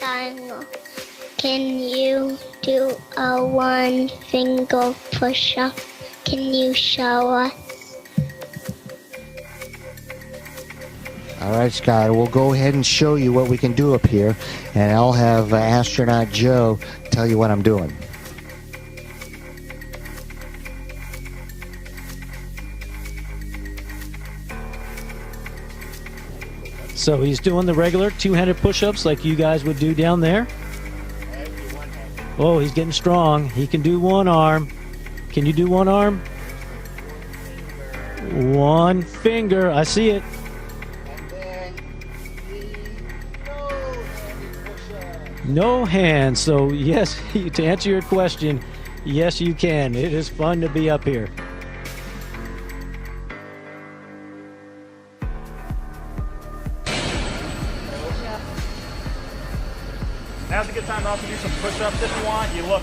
Ricardo, can you do a one finger push-up? Can you show us? All right, Scott, we'll go ahead and show you what we can do up here, and I'll have astronaut Joe tell you what I'm doing. So he's doing the regular two-handed push-ups like you guys would do down there. Oh, he's getting strong. He can do one arm. Can you do one arm? One finger. I see it. No hands. So yes, to answer your question, yes you can. It is fun to be up here. Now's a good time to also do some push-ups if you want. You look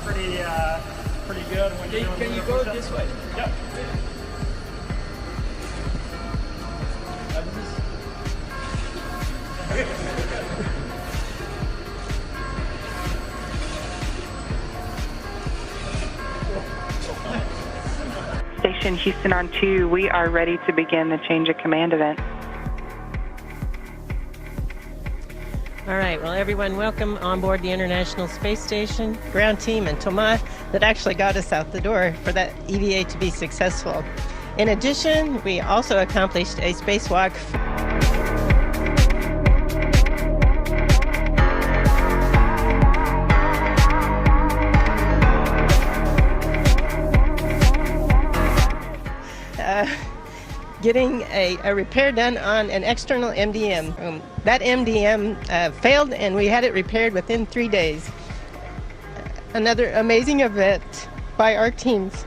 pretty good when you're doing. Can you go this way? Yep. Station Houston on 2, we are ready to begin the change of command event. All right, well, everyone, welcome on board the International Space Station, ground team, and Thomas that actually got us out the door for that EVA to be successful. In addition, we also accomplished a spacewalk. Getting a repair done on an external MDM. That MDM failed, and we had it repaired within 3 days. Another amazing event by our teams.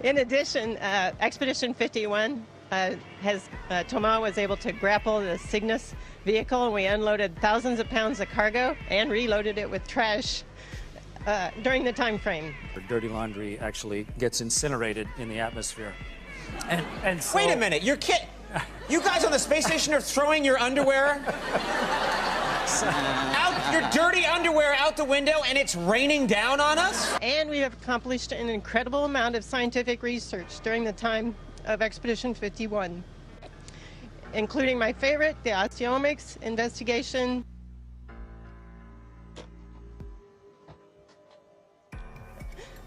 In addition, Expedition 51 Thomas was able to grapple the Cygnus vehicle, and we unloaded thousands of pounds of cargo and reloaded it with trash during the time frame. Dirty laundry actually gets incinerated in the atmosphere. And so, wait a minute, you guys on the space station are throwing your underwear out, your dirty underwear out the window, and it's raining down on us? And we have accomplished an incredible amount of scientific research during the time of Expedition 51, including my favorite, the osteomics investigation,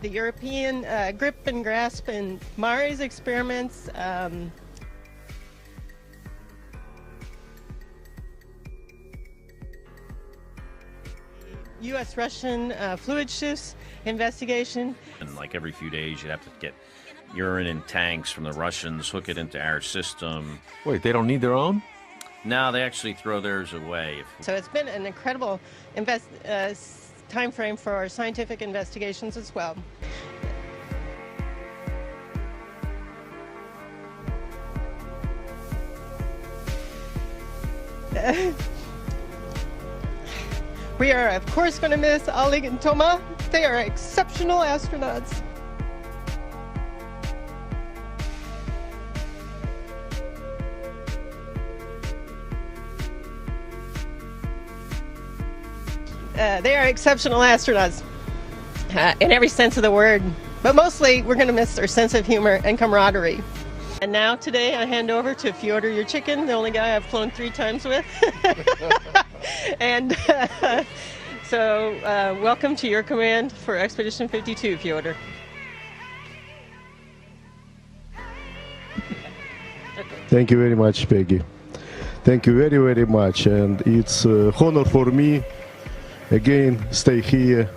the European grip and grasp and Mars experiments, U.S.-Russian fluid shifts investigation. And like every few days, you'd have to get urine in tanks from the Russians, hook it into our system. Wait, they don't need their own? No, they actually throw theirs away. So it's been an incredible time frame for our scientific investigations as well. We are, of course, going to miss Oleg and Thomas. They are exceptional astronauts. They are exceptional astronauts in every sense of the word, but mostly we're going to miss their sense of humor and camaraderie. And now today I hand over to Fyodor Yurchikhin, the only guy I've flown 3 times with. And so welcome to your command for Expedition 52, Fyodor. Thank you very much, Peggy. Thank you very, very much. And it's an honor for me again stay here.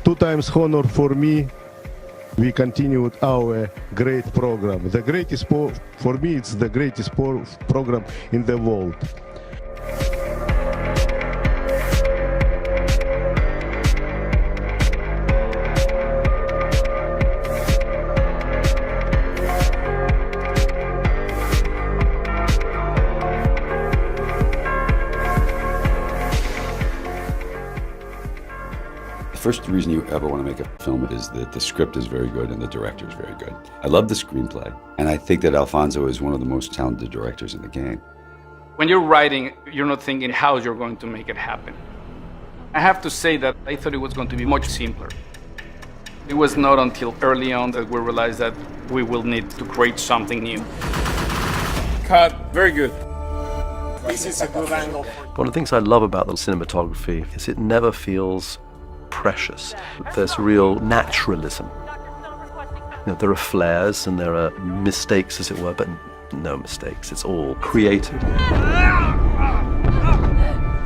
2 times honor for me. We continued our great program. The greatest for me, it's the greatest program in the world. first reason you ever want to make a film is that the script is very good and the director is very good. I love the screenplay, and I think that Alfonso is one of the most talented directors in the game. When you're writing, you're not thinking how you're going to make it happen. I have to say that I thought it was going to be much simpler. It was not until early on that we realized that we will need to create something new. Cut. Very good. This is a good angle. One of the things I love about the cinematography is it never feels precious. There's real naturalism. You know, there are flares and there are mistakes, as it were, but no mistakes. It's all created.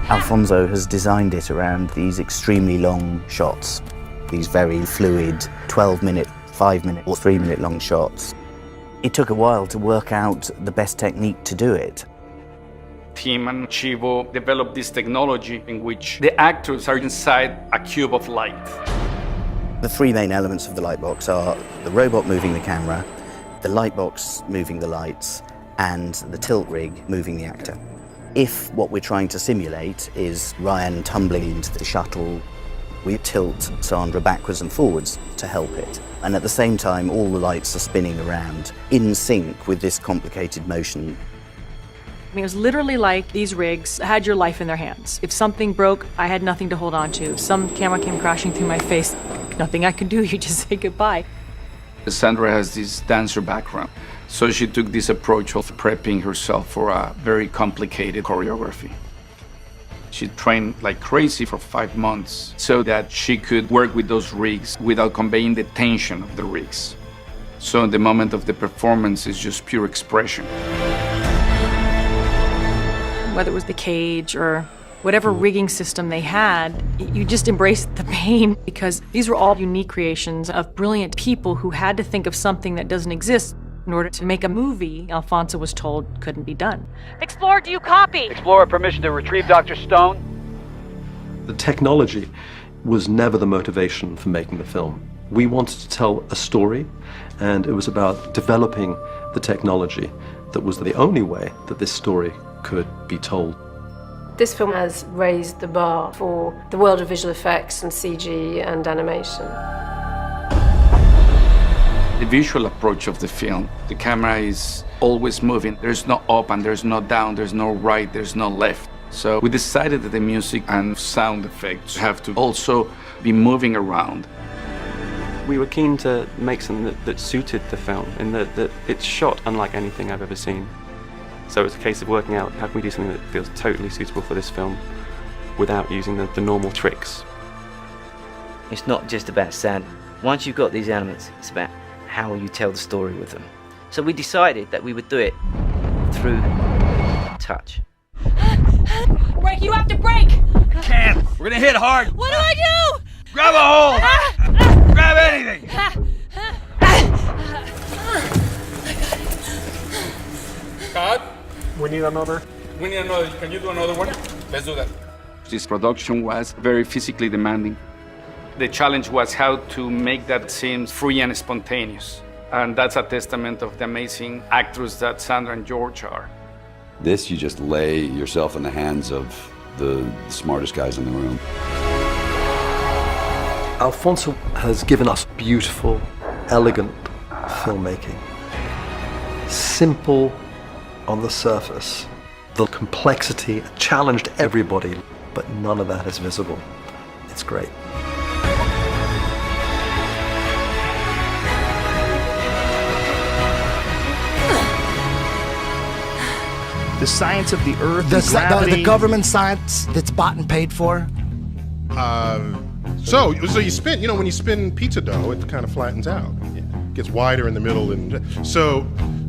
Alfonso has designed it around these extremely long shots, these very fluid 12-minute, 5-minute or 3-minute long shots. It took a while to work out the best technique to do it. Tim and Chivo developed this technology in which the actors are inside a cube of light. The three main elements of the light box are the robot moving the camera, the light box moving the lights, and the tilt rig moving the actor. If what we're trying to simulate is Ryan tumbling into the shuttle, we tilt Sandra backwards and forwards to help it. And at the same time, all the lights are spinning around in sync with this complicated motion. I mean, it was literally like these rigs had your life in their hands. If something broke, I had nothing to hold on to. If some camera came crashing through my face, nothing I could do, you just say goodbye. Sandra has this dancer background, so she took this approach of prepping herself for a very complicated choreography. She trained like crazy for 5 months so that she could work with those rigs without conveying the tension of the rigs. So the moment of the performance is just pure expression. Whether it was the cage or whatever rigging system they had, you just embraced the pain because these were all unique creations of brilliant people who had to think of something that doesn't exist in order to make a movie Alfonso was told couldn't be done. Explorer, do you copy? Explorer, permission to retrieve Dr. Stone. The technology was never the motivation for making the film. We wanted to tell a story, and it was about developing the technology that was the only way that this story could be told. This film has raised the bar for the world of visual effects and CG and animation. The visual approach of the film, the camera is always moving. There's no up and there's no down, there's no right, there's no left. So we decided that the music and sound effects have to also be moving around. We were keen to make something that suited the film and that it's shot unlike anything I've ever seen. So it's a case of working out how can we do something that feels totally suitable for this film without using the normal tricks. It's not just about sound. Once you've got these elements, it's about how you tell the story with them. So we decided that we would do it through touch. Break, you have to break! Can't! We're gonna hit hard! What do I do? Grab a hold! Grab anything! Cut. We need another. Can you do another one? Let's do that. This production was very physically demanding. The challenge was how to make that seem free and spontaneous. And that's a testament of the amazing actors that Sandra and George are. This, you just lay yourself in the hands of the smartest guys in the room. Alfonso has given us beautiful, elegant filmmaking. Simple on the surface. The complexity challenged everybody, but none of that is visible. It's great. The science of the Earth, the government science that's bought and paid for. So you spin. You know, when you spin pizza dough, it kind of flattens out. It gets wider in the middle, and so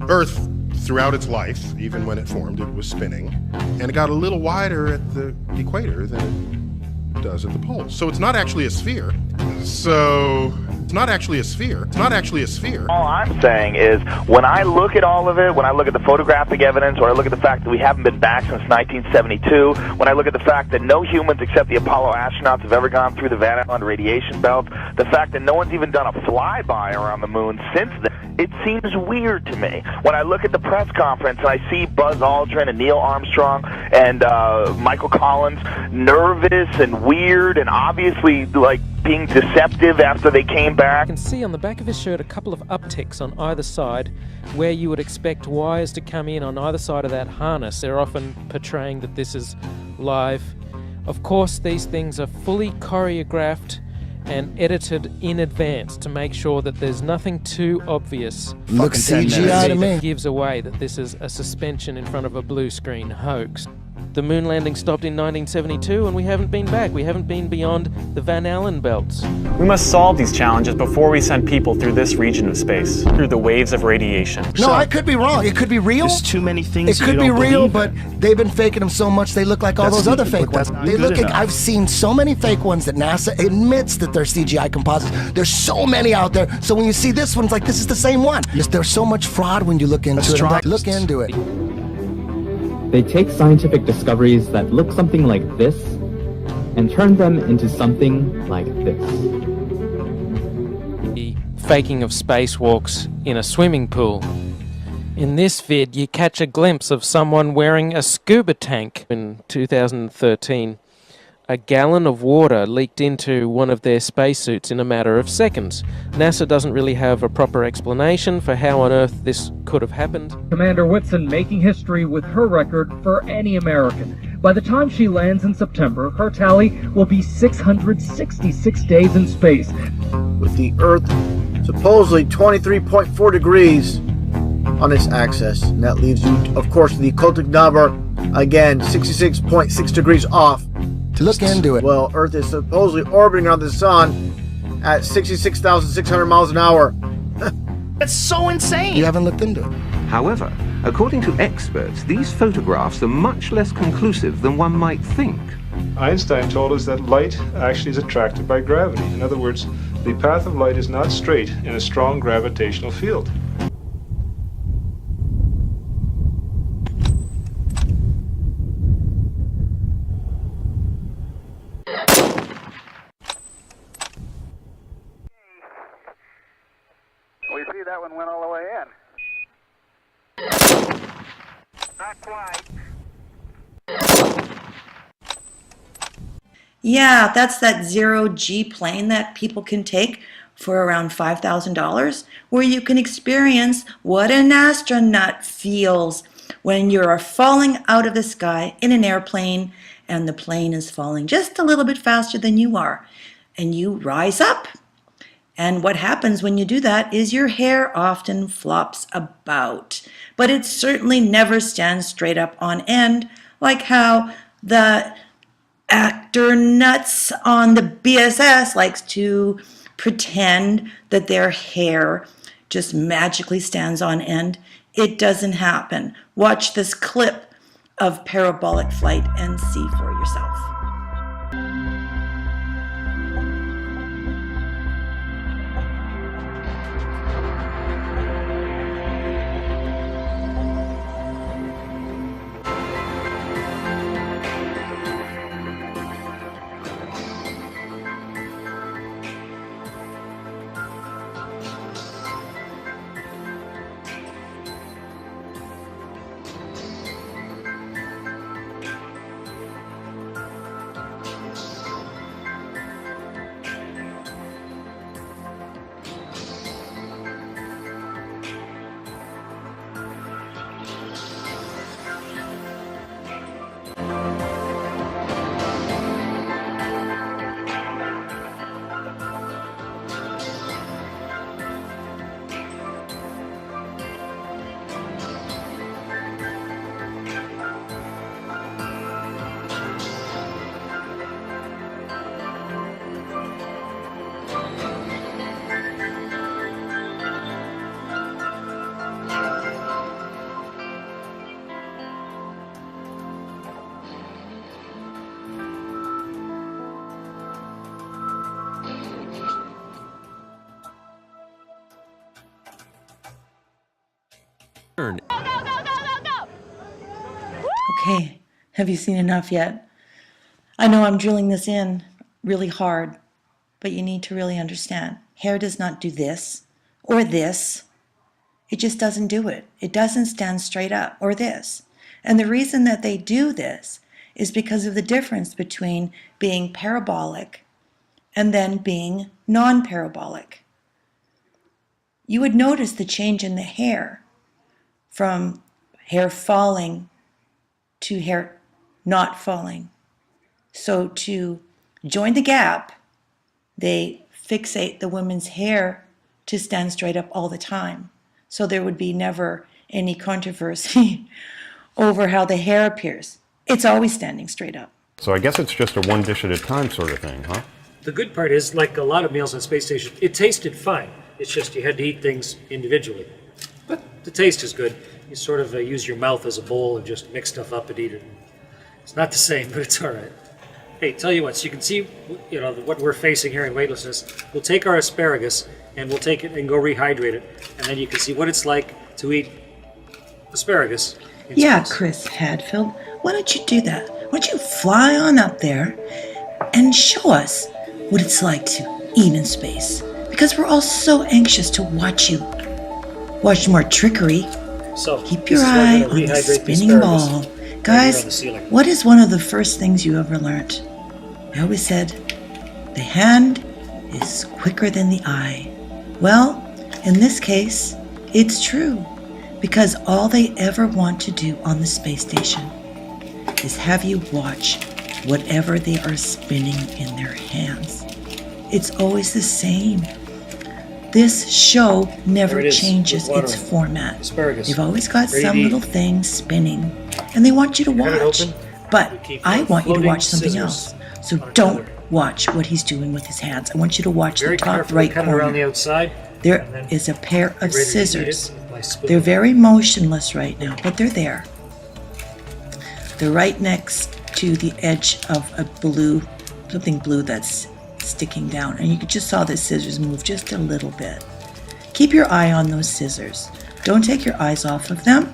Earth, throughout its life, even when it formed, it was spinning, and it got a little wider at the equator than it does at the poles. So it's not actually a sphere. So it's not actually a sphere. It's not actually a sphere. All I'm saying is, when I look at all of it, when I look at the photographic evidence, or I look at the fact that we haven't been back since 1972, when I look at the fact that no humans except the Apollo astronauts have ever gone through the Van Allen radiation belt, the fact that no one's even done a flyby around the moon since then, it seems weird to me. When I look at the press conference and I see Buzz Aldrin and Neil Armstrong and Michael Collins nervous and weird and obviously like being deceptive after they came back. You can see on the back of his shirt a couple of upticks on either side where you would expect wires to come in on either side of that harness. They're often portraying that this is live. Of course, these things are fully choreographed and edited in advance to make sure that there's nothing too obvious. Looks CGI to me. That gives away that this is a suspension in front of a blue screen hoax. The moon landing stopped in 1972 and we haven't been back. We haven't been beyond the Van Allen belts. We must solve these challenges before we send people through this region of space, through the waves of radiation. No, I could be wrong. It could be real. There's too many things it could be real, but they've been faking them so much they look like all those other fake ones. They look like, I've seen so many fake ones that NASA admits that they're CGI composites. There's so many out there. So when you see this one, it's like, this is the same one. There's so much fraud when you look into it. Look into it. They take scientific discoveries that look something like this and turn them into something like this. The faking of spacewalks in a swimming pool. In this vid, you catch a glimpse of someone wearing a scuba tank. In 2013, a gallon of water leaked into one of their spacesuits in a matter of seconds. NASA doesn't really have a proper explanation for how on earth this could have happened. Commander Whitson making history with her record for any American. By the time she lands in September, her tally will be 666 days in space. With the Earth supposedly 23.4 degrees on its axis, and that leaves you, of course, the occultic number, again, 66.6 degrees off. To look into it. Well, Earth is supposedly orbiting around the sun at 66,600 miles an hour. That's so insane! You haven't looked into it. However, according to experts, these photographs are much less conclusive than one might think. Einstein told us that light actually is attracted by gravity. In other words, the path of light is not straight in a strong gravitational field. We see that one went all the way in. Not quite. Yeah, that's that zero-G plane that people can take for around $5,000, where you can experience what an astronaut feels when you're falling out of the sky in an airplane and the plane is falling just a little bit faster than you are. And you rise up. And what happens when you do that is your hair often flops about. But it certainly never stands straight up on end, like how the actor nuts on the BSS likes to pretend that their hair just magically stands on end. It doesn't happen. Watch this clip of parabolic flight and see for yourself. Okay, have you seen enough yet? I know I'm drilling this in really hard, but you need to really understand. Hair does not do this or this. It just doesn't do it. It doesn't stand straight up or this. And the reason that they do this is because of the difference between being parabolic and then being non-parabolic. You would notice the change in the hair from hair falling to hair not falling. So to join the gap, they fixate the woman's hair to stand straight up all the time. So there would be never any controversy over how the hair appears. It's always standing straight up. So I guess it's just a one dish at a time sort of thing, huh? The good part is, like a lot of meals on space station, it tasted fine. It's just you had to eat things individually. But the taste is good. You sort of use your mouth as a bowl and just mix stuff up and eat it. It's not the same, but it's all right. Hey, tell you what, so you can see, what we're facing here in weightlessness. We'll take our asparagus and we'll take it and go rehydrate it, and then you can see what it's like to eat asparagus. Yeah, Chris Hadfield, why don't you do that? Why don't you fly on up there and show us what it's like to eat in space? Because we're all so anxious to watch you. Watch more trickery. So keep your eye on the spinning ball. Guys, what is one of the first things you ever learned? I always said, the hand is quicker than the eye. Well, in this case, it's true. Because all they ever want to do on the space station is have you watch whatever they are spinning in their hands. It's always the same. This show never changes its format. Asparagus. They've always got some little thing spinning, and they want you to watch. But I want you to watch something else. So don't watch what he's doing with his hands. I want you to watch the top right corner. Around the outside. There is a pair of scissors. They're very motionless right now, but they're there. They're right next to the edge of a blue, something blue that's sticking down. And you just saw the scissors move just a little bit. Keep your eye on those scissors. Don't take your eyes off of them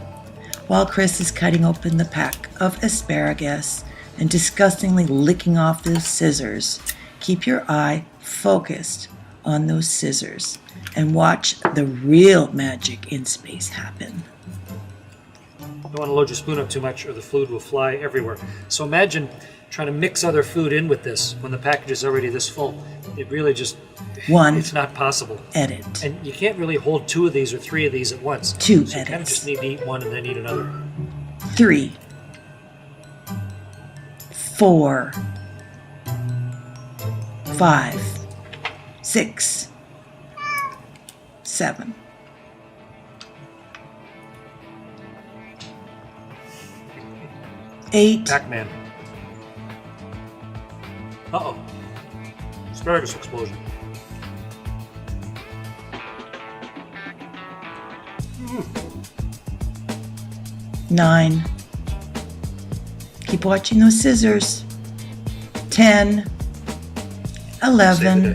while Chris is cutting open the pack of asparagus and disgustingly licking off those scissors. Keep your eye focused on those scissors and watch the real magic in space happen. You don't want to load your spoon up too much or the food will fly everywhere. So imagine trying to mix other food in with this when the package is already this full. It really just, it's not possible. Edit. And you can't really hold 2 of these or 3 of these at once. Two so you kind of edits. just need to eat one and then eat another. 3, 4, 5, 6, 7. Eight. Pac-Man. Uh-oh. Asparagus explosion. Nine. Keep watching those scissors. 10. 11.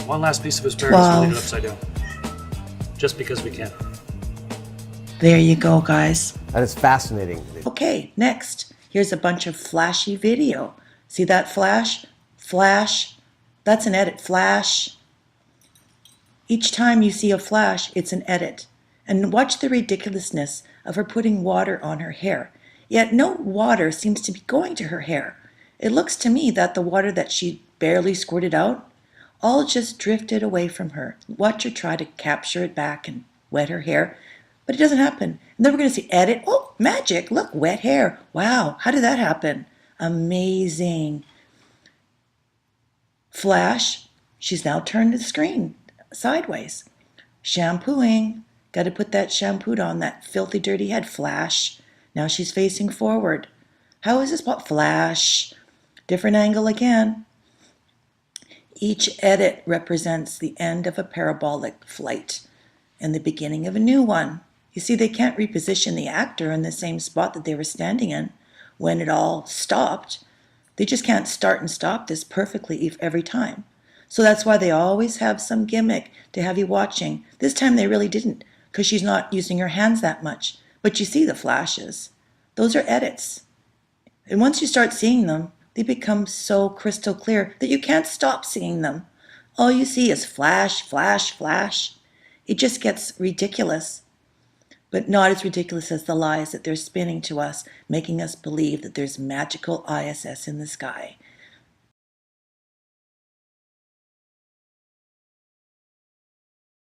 One last piece of asparagus, 12. we'll leave it upside down. Just because we can. There you go, guys. That is fascinating. Okay, next. Here's a bunch of flashy video. See that flash? Flash. That's an edit. Flash. Each time you see a flash, it's an edit. And watch the ridiculousness of her putting water on her hair. Yet no water seems to be going to her hair. It looks to me that the water that she barely squirted out all just drifted away from her. Watch her try to capture it back and wet her hair. But it doesn't happen. And then we're going to see edit. Oh, magic. Look, wet hair. Wow, how did that happen? Amazing. Flash. She's now turned the screen sideways. Shampooing. Got to put that shampoo on that filthy, dirty head. Flash. Now she's facing forward. How is this? Flash. Different angle again. Each edit represents the end of a parabolic flight and the beginning of a new one. You see, they can't reposition the actor in the same spot that they were standing in when it all stopped. They just can't start and stop this perfectly every time. So that's why they always have some gimmick to have you watching. This time they really didn't, because she's not using her hands that much. But you see the flashes. Those are edits. And once you start seeing them, they become so crystal clear that you can't stop seeing them. All you see is flash, flash, flash. It just gets ridiculous. But not as ridiculous as the lies that they're spinning to us, making us believe that there's magical ISS in the sky.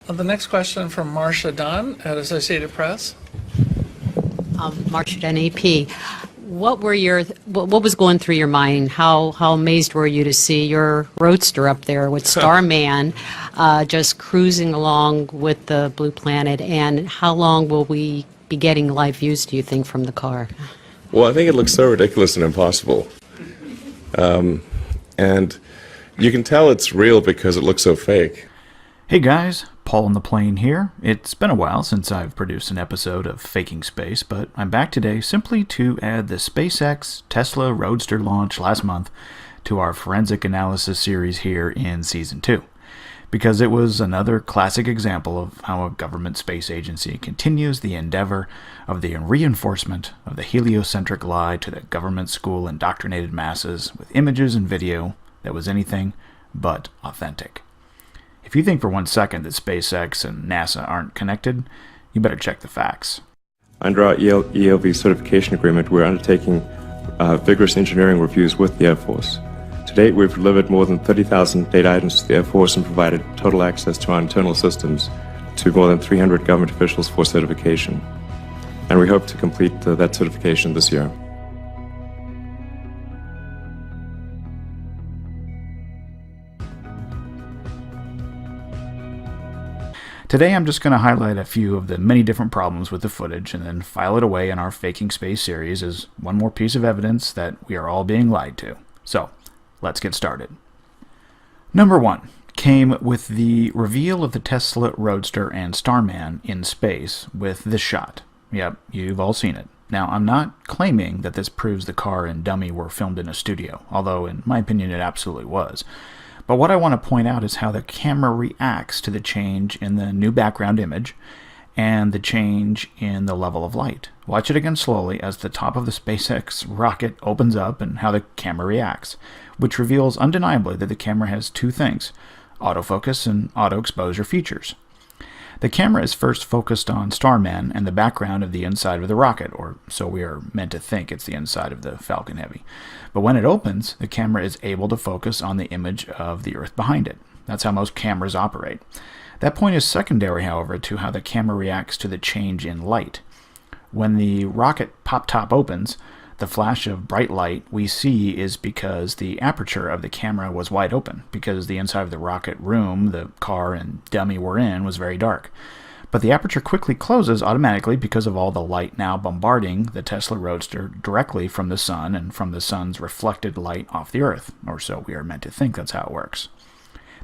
The next question from Marcia Dunn at Associated Press. Marcia Dunn, AP. What was going through your mind? How amazed were you to see your roadster up there with Starman just cruising along with the blue planet? And how long will we be getting live views, do you think, from the car? Well, I think it looks so ridiculous and impossible. And you can tell it's real because it looks so fake. Hey guys, Paul on the plane here. It's been a while since I've produced an episode of Faking Space, but I'm back today simply to add the SpaceX Tesla Roadster launch last month to our forensic analysis series here in Season 2. Because it was another classic example of how a government space agency continues the endeavor of the reinforcement of the heliocentric lie to the government school indoctrinated masses with images and video that was anything but authentic. If you think for 1 second that SpaceX and NASA aren't connected, you better check the facts. Under our ELV certification agreement, we're undertaking vigorous engineering reviews with the Air Force. To date, we've delivered more than 30,000 data items to the Air Force and provided total access to our internal systems to more than 300 government officials for certification. And we hope to complete that certification this year. Today I'm just going to highlight a few of the many different problems with the footage and then file it away in our Faking Space series as one more piece of evidence that we are all being lied to. So, let's get started. Number 1 came with the reveal of the Tesla Roadster and Starman in space with this shot. Yep, you've all seen it. Now, I'm not claiming that this proves the car and dummy were filmed in a studio, although in my opinion it absolutely was. But what I want to point out is how the camera reacts to the change in the new background image and the change in the level of light. Watch it again slowly as the top of the SpaceX rocket opens up and how the camera reacts, which reveals undeniably that the camera has two things, autofocus and auto exposure features. The camera is first focused on Starman and the background of the inside of the rocket, or so we are meant to think it's the inside of the Falcon Heavy. But when it opens, the camera is able to focus on the image of the Earth behind it. That's how most cameras operate. That point is secondary, however, to how the camera reacts to the change in light. When the rocket pop top opens, the flash of bright light we see is because the aperture of the camera was wide open, because the inside of the rocket room the car and dummy were in was very dark. But the aperture quickly closes automatically because of all the light now bombarding the Tesla Roadster directly from the sun and from the sun's reflected light off the Earth, or so we are meant to think that's how it works.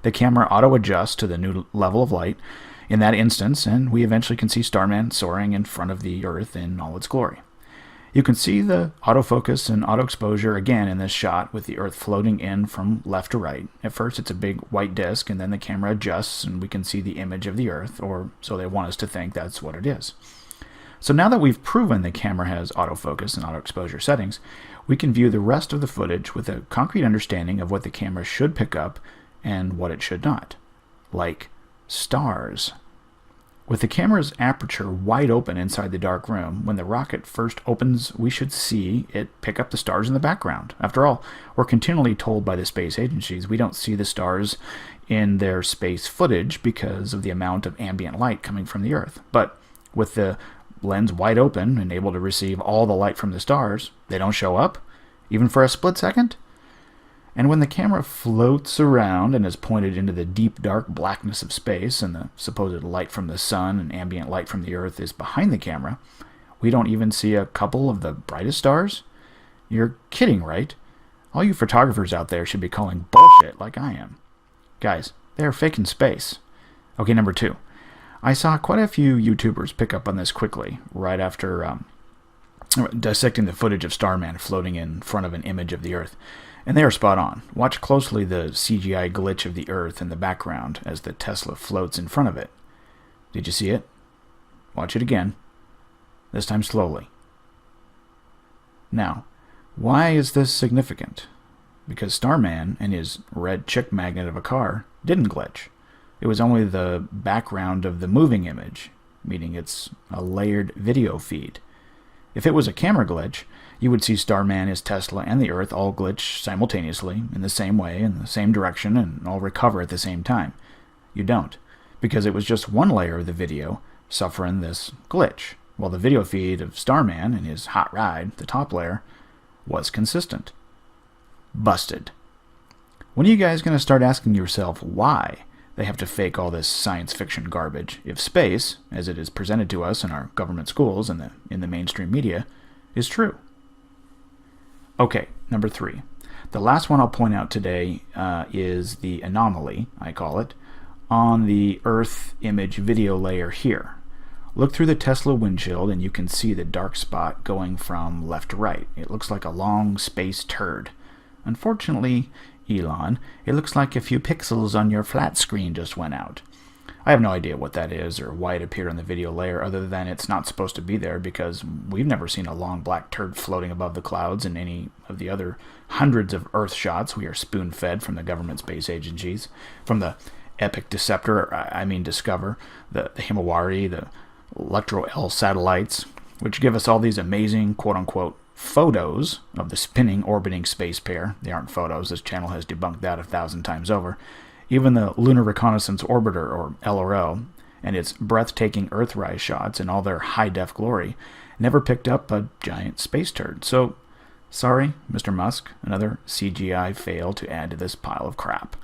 The camera auto-adjusts to the new level of light in that instance, and we eventually can see Starman soaring in front of the Earth in all its glory. You can see the autofocus and auto exposure again in this shot with the Earth floating in from left to right. At first it's a big white disk and then the camera adjusts and we can see the image of the Earth, or so they want us to think that's what it is. So now that we've proven the camera has autofocus and auto exposure settings, we can view the rest of the footage with a concrete understanding of what the camera should pick up and what it should not. Like stars. With the camera's aperture wide open inside the dark room, when the rocket first opens, we should see it pick up the stars in the background. After all, we're continually told by the space agencies we don't see the stars in their space footage because of the amount of ambient light coming from the Earth. But with the lens wide open and able to receive all the light from the stars, they don't show up, even for a split second. And when the camera floats around and is pointed into the deep dark blackness of space and the supposed light from the sun and ambient light from the Earth is behind the camera, we don't even see a couple of the brightest stars? You're kidding, right? All you photographers out there should be calling bullshit like I am. Guys, they're faking space. Okay, number 2. I saw quite a few YouTubers pick up on this quickly, right after dissecting the footage of Starman floating in front of an image of the Earth. And they are spot on. Watch closely the CGI glitch of the Earth in the background as the Tesla floats in front of it. Did you see it? Watch it again. This time slowly. Now, why is this significant? Because Starman and his red chick magnet of a car didn't glitch. It was only the background of the moving image, meaning it's a layered video feed. If it was a camera glitch, you would see Starman, his Tesla, and the Earth all glitch simultaneously in the same way, in the same direction, and all recover at the same time. You don't, because it was just one layer of the video suffering this glitch, while the video feed of Starman and his hot ride, the top layer, was consistent. Busted. When are you guys going to start asking yourself why they have to fake all this science fiction garbage if space, as it is presented to us in our government schools and in the mainstream media, is true? Okay, number 3. The last one I'll point out today is the anomaly, I call it, on the Earth image video layer here. Look through the Tesla windshield and you can see the dark spot going from left to right. It looks like a long space turd. Unfortunately, Elon, it looks like a few pixels on your flat screen just went out. I have no idea what that is or why it appeared on the video layer other than it's not supposed to be there, because we've never seen a long black turd floating above the clouds in any of the other hundreds of Earth shots we are spoon-fed from the government space agencies, from the Epic Discover, the Himawari, the Electro-L satellites, which give us all these amazing, quote-unquote, photos of the spinning, orbiting space pair. They aren't photos. This channel has debunked that 1,000 times over. Even the Lunar Reconnaissance Orbiter, or LRO, and its breathtaking Earthrise shots in all their high-def glory never picked up a giant space turd. So, sorry, Mr. Musk, another CGI fail to add to this pile of crap.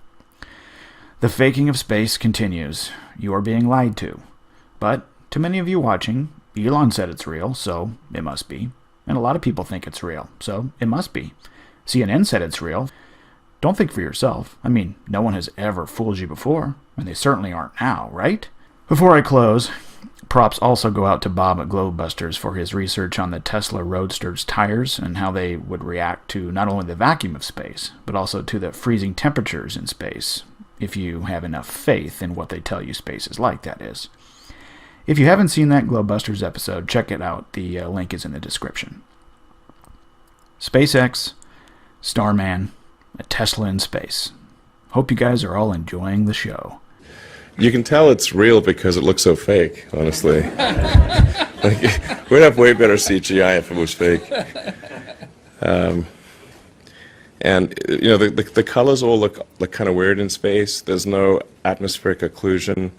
The faking of space continues. You are being lied to. But to many of you watching, Elon said it's real, so it must be. And a lot of people think it's real, so it must be. CNN said it's real. Don't think for yourself. I mean, no one has ever fooled you before, and they certainly aren't now, right? Before I close, props also go out to Bob at Globebusters for his research on the Tesla Roadster's tires and how they would react to not only the vacuum of space, but also to the freezing temperatures in space, if you have enough faith in what they tell you space is like, that is. If you haven't seen that Globebusters episode, check it out. The link is in the description. SpaceX, Starman, a Tesla in space. Hope you guys are all enjoying the show. You can tell it's real because it looks so fake, honestly. We'd have way better CGI if it was fake. And you know, the colors all look kind of weird in space. There's no atmospheric occlusion.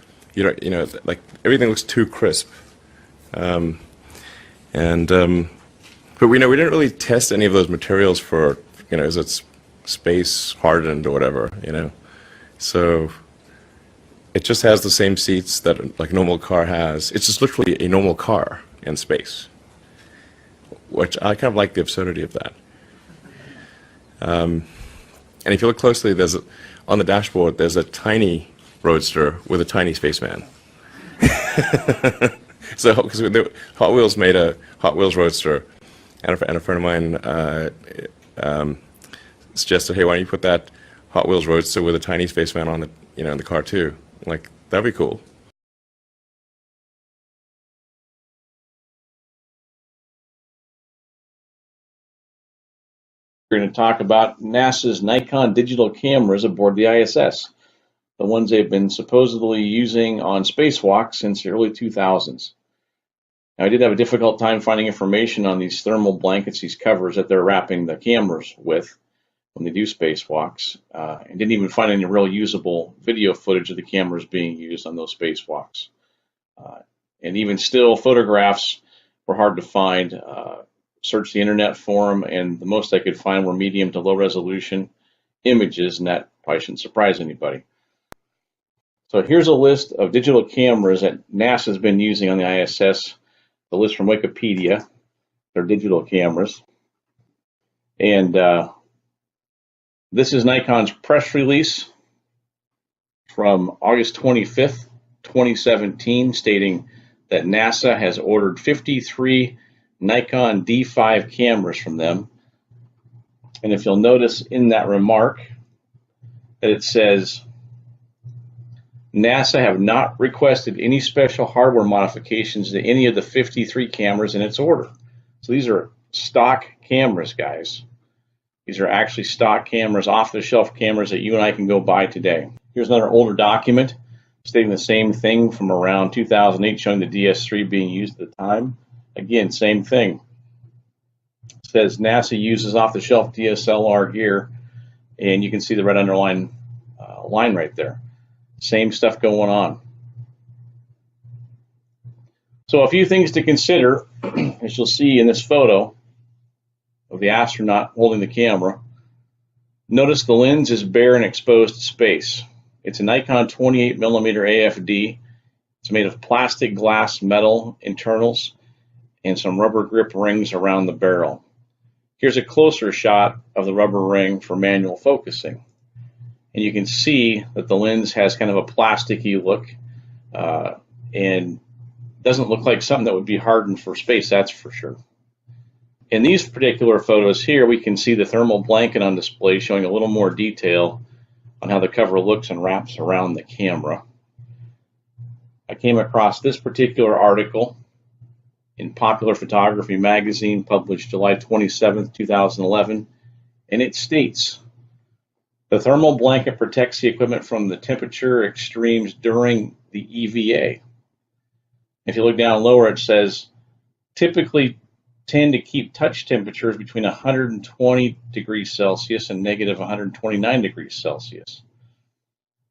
Like everything looks too crisp. But we didn't really test any of those materials for, is it space hardened or whatever, So it just has the same seats that like a normal car has. It's just literally a normal car in space, which I kind of like the absurdity of that. And if you look closely, on the dashboard, there's a tiny roadster with a tiny spaceman. So, because Hot Wheels made a Hot Wheels roadster, and a friend of mine suggested, hey, why don't you put that Hot Wheels roadster with a tiny spaceman on the, in the car too? Like, that'd be cool. We're going to talk about NASA's Nikon digital cameras aboard the ISS, the ones they've been supposedly using on spacewalks since the early 2000s. Now, I did have a difficult time finding information on these thermal blankets, these covers that they're wrapping the cameras with when they do spacewalks, and didn't even find any real usable video footage of the cameras being used on those spacewalks. And even still, photographs were hard to find. Searched the internet for them, and the most I could find were medium to low resolution images, and that probably shouldn't surprise anybody. So here's a list of digital cameras that NASA's been using on the ISS. The list from Wikipedia. They're digital cameras. And this is Nikon's press release from August 25th, 2017, stating that NASA has ordered 53 Nikon D5 cameras from them. And if you'll notice in that remark that it says, NASA have not requested any special hardware modifications to any of the 53 cameras in its order. So these are stock cameras, guys. These are actually stock cameras, off-the-shelf cameras that you and I can go buy today. Here's another older document stating the same thing from around 2008, showing the DS3 being used at the time. Again, same thing. It says NASA uses off-the-shelf DSLR gear, and you can see the red underline line right there. Same stuff going on. So a few things to consider, as you'll see in this photo of the astronaut holding the camera. Notice the lens is bare and exposed to space. It's a Nikon 28mm AFD. It's made of plastic, glass, metal internals, and some rubber grip rings around the barrel. Here's a closer shot of the rubber ring for manual focusing. And you can see that the lens has kind of a plasticky look and doesn't look like something that would be hardened for space, that's for sure. In these particular photos here, we can see the thermal blanket on display showing a little more detail on how the cover looks and wraps around the camera. I came across this particular article in Popular Photography magazine, published July 27, 2011, and it states, the thermal blanket protects the equipment from the temperature extremes during the EVA. If you look down lower, it says, typically tend to keep touch temperatures between 120 degrees Celsius and negative 129 degrees Celsius.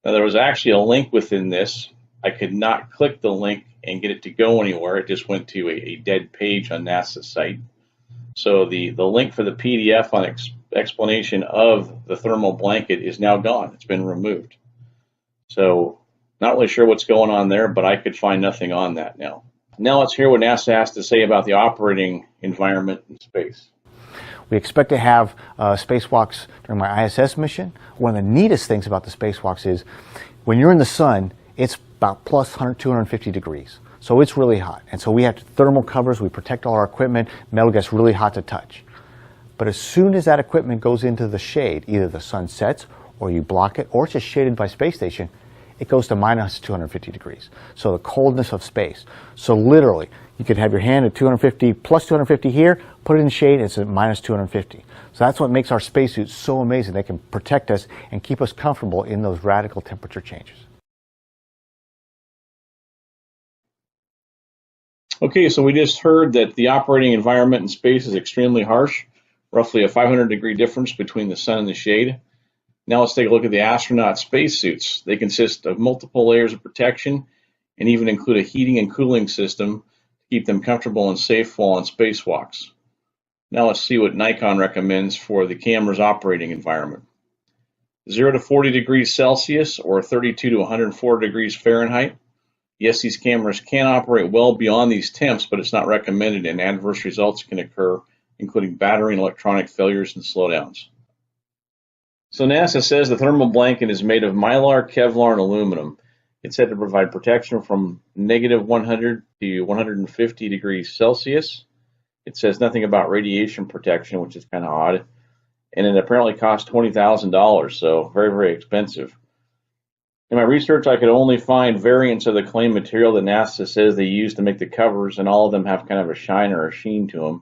Now, there was actually a link within this. I could not click the link and get it to go anywhere. It just went to a dead page on NASA's site. So the link for the PDF on explanation of the thermal blanket is now gone. It's been removed. So not really sure what's going on there, but I could find nothing on that now. Now let's hear what NASA has to say about the operating environment in space. We expect to have spacewalks during my ISS mission. One of the neatest things about the spacewalks is when you're in the sun, it's about plus 100, 250 degrees. So it's really hot. And so we have thermal covers, we protect all our equipment, metal gets really hot to touch. But as soon as that equipment goes into the shade, either the sun sets or you block it, or it's just shaded by space station, it goes to minus 250 degrees. So the coldness of space. So literally, you could have your hand at 250, plus 250 here, put it in shade, it's at minus 250. So that's what makes our spacesuits so amazing. They can protect us and keep us comfortable in those radical temperature changes. Okay, so we just heard that the operating environment in space is extremely harsh, roughly a 500-degree difference between the sun and the shade. Now let's take a look at the astronaut spacesuits. They consist of multiple layers of protection and even include a heating and cooling system to keep them comfortable and safe while on spacewalks. Now let's see what Nikon recommends for the camera's operating environment. 0 to 40 degrees Celsius or 32 to 104 degrees Fahrenheit. Yes, these cameras can operate well beyond these temps, but it's not recommended, and adverse results can occur, including battery and electronic failures and slowdowns. So NASA says the thermal blanket is made of Mylar, Kevlar, and aluminum. It's said to provide protection from negative 100 to 150 degrees Celsius. It says nothing about radiation protection, which is kind of odd. And it apparently costs $20,000, so very, very expensive. In my research, I could only find variants of the claim material that NASA says they use to make the covers, and all of them have kind of a shine or a sheen to them.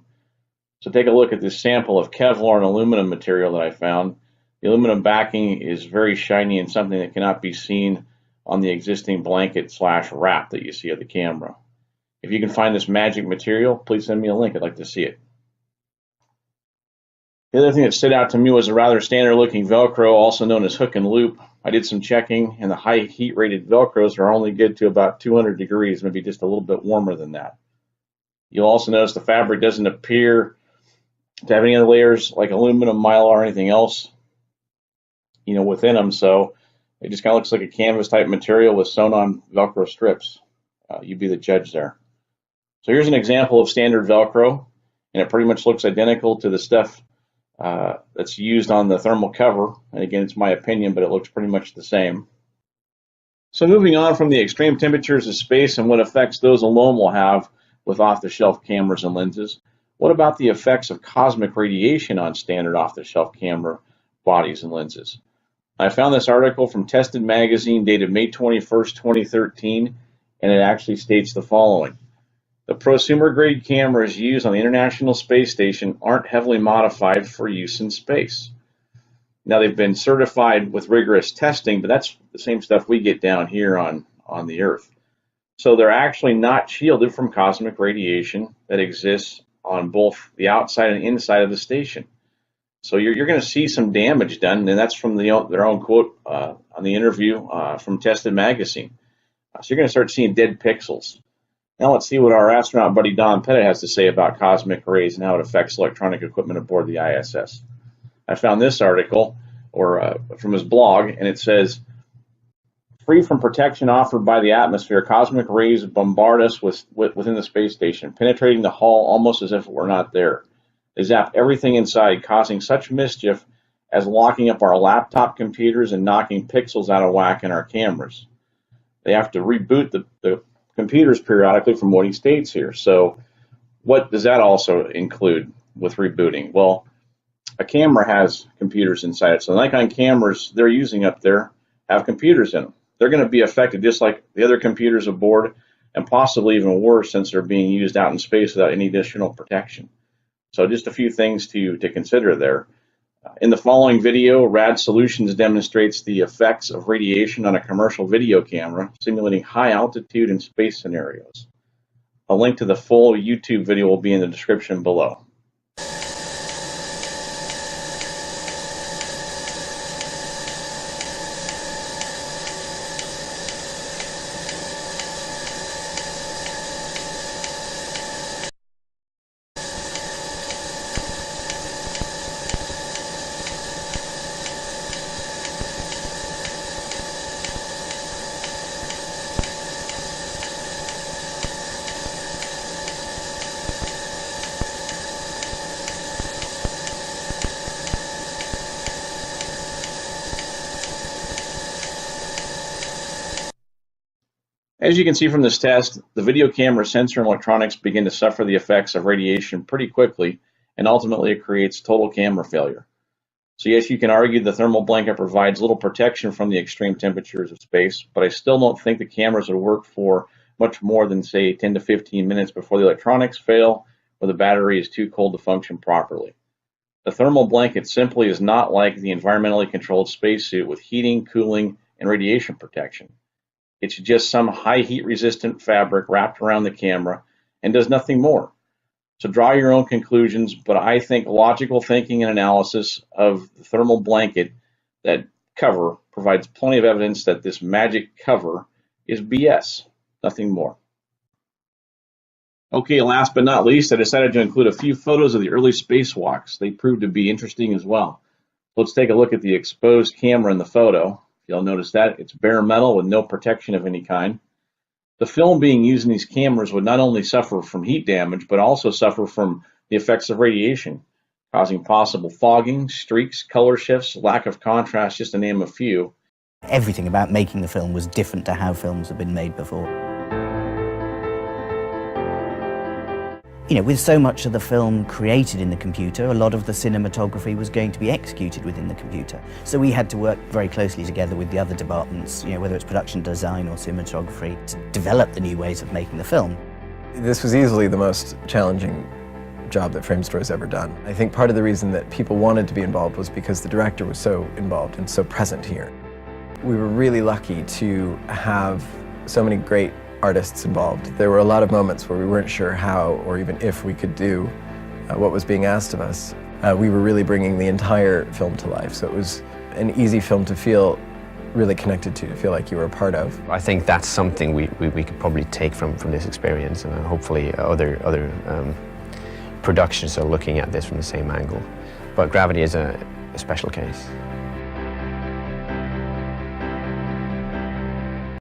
So take a look at this sample of Kevlar and aluminum material that I found. The aluminum backing is very shiny and something that cannot be seen on the existing blanket / wrap that you see of the camera. If you can find this magic material, please send me a link. I'd like to see it. The other thing that stood out to me was a rather standard looking Velcro, also known as hook and loop. I did some checking, and the high heat rated Velcros are only good to about 200 degrees, maybe just a little bit warmer than that. You'll also notice the fabric doesn't appear to have any other layers like aluminum, Mylar, or anything else, within them. So it just kind of looks like a canvas type material with sewn on Velcro strips. You be the judge there. So here's an example of standard Velcro, and it pretty much looks identical to the stuff that's used on the thermal cover. And again, it's my opinion, but it looks pretty much the same. So moving on from the extreme temperatures of space and what effects those alone will have with off-the-shelf cameras and lenses, what about the effects of cosmic radiation on standard off-the-shelf camera bodies and lenses? I found this article from Tested Magazine dated May 21st, 2013, and it actually states the following. The prosumer-grade cameras used on the International Space Station aren't heavily modified for use in space. Now, they've been certified with rigorous testing, but that's the same stuff we get down here on the Earth. So they're actually not shielded from cosmic radiation that exists on both the outside and inside of the station. So you're going to see some damage done, and that's from their own quote on the interview from Tested Magazine. So you're going to start seeing dead pixels. Now let's see what our astronaut buddy Don Pettit has to say about cosmic rays and how it affects electronic equipment aboard the ISS. I found this article from his blog, and it says, free from protection offered by the atmosphere, cosmic rays bombard us within the space station, penetrating the hull almost as if it were not there. They zap everything inside, causing such mischief as locking up our laptop computers and knocking pixels out of whack in our cameras. They have to reboot the computers periodically from what he states here. So what does that also include with rebooting? Well, a camera has computers inside it. So the Nikon cameras they're using up there have computers in them. They're going to be affected just like the other computers aboard, and possibly even worse since they're being used out in space without any additional protection. So just a few things to consider there. In the following video, Rad Solutions demonstrates the effects of radiation on a commercial video camera, simulating high altitude and space scenarios. A link to the full YouTube video will be in the description below. As you can see from this test, the video camera sensor and electronics begin to suffer the effects of radiation pretty quickly, and ultimately it creates total camera failure. So yes, you can argue the thermal blanket provides little protection from the extreme temperatures of space, but I still don't think the cameras would work for much more than, say, 10 to 15 minutes before the electronics fail or the battery is too cold to function properly. The thermal blanket simply is not like the environmentally controlled spacesuit with heating, cooling, and radiation protection. It's just some high heat resistant fabric wrapped around the camera and does nothing more. So draw your own conclusions, but I think logical thinking and analysis of the thermal blanket, that cover, provides plenty of evidence that this magic cover is BS, nothing more. Okay, last but not least, I decided to include a few photos of the early spacewalks. They proved to be interesting as well. Let's take a look at the exposed camera in the photo. You'll notice that it's bare metal with no protection of any kind. The film being used in these cameras would not only suffer from heat damage, but also suffer from the effects of radiation, causing possible fogging, streaks, color shifts, lack of contrast, just to name a few. Everything about making the film was different to how films have been made before. You know, with so much of the film created in the computer, a lot of the cinematography was going to be executed within the computer. So we had to work very closely together with the other departments, you know, whether it's production design or cinematography, to develop the new ways of making the film. This was easily the most challenging job that Framestore has ever done. I think part of the reason that people wanted to be involved was because the director was so involved and so present here. We were really lucky to have so many great artists involved. There were a lot of moments where we weren't sure how or even if we could do what was being asked of us. We were really bringing the entire film to life, so it was an easy film to feel really connected to feel like you were a part of. I think that's something we could probably take from this experience, and hopefully other productions are looking at this from the same angle. But Gravity is a special case.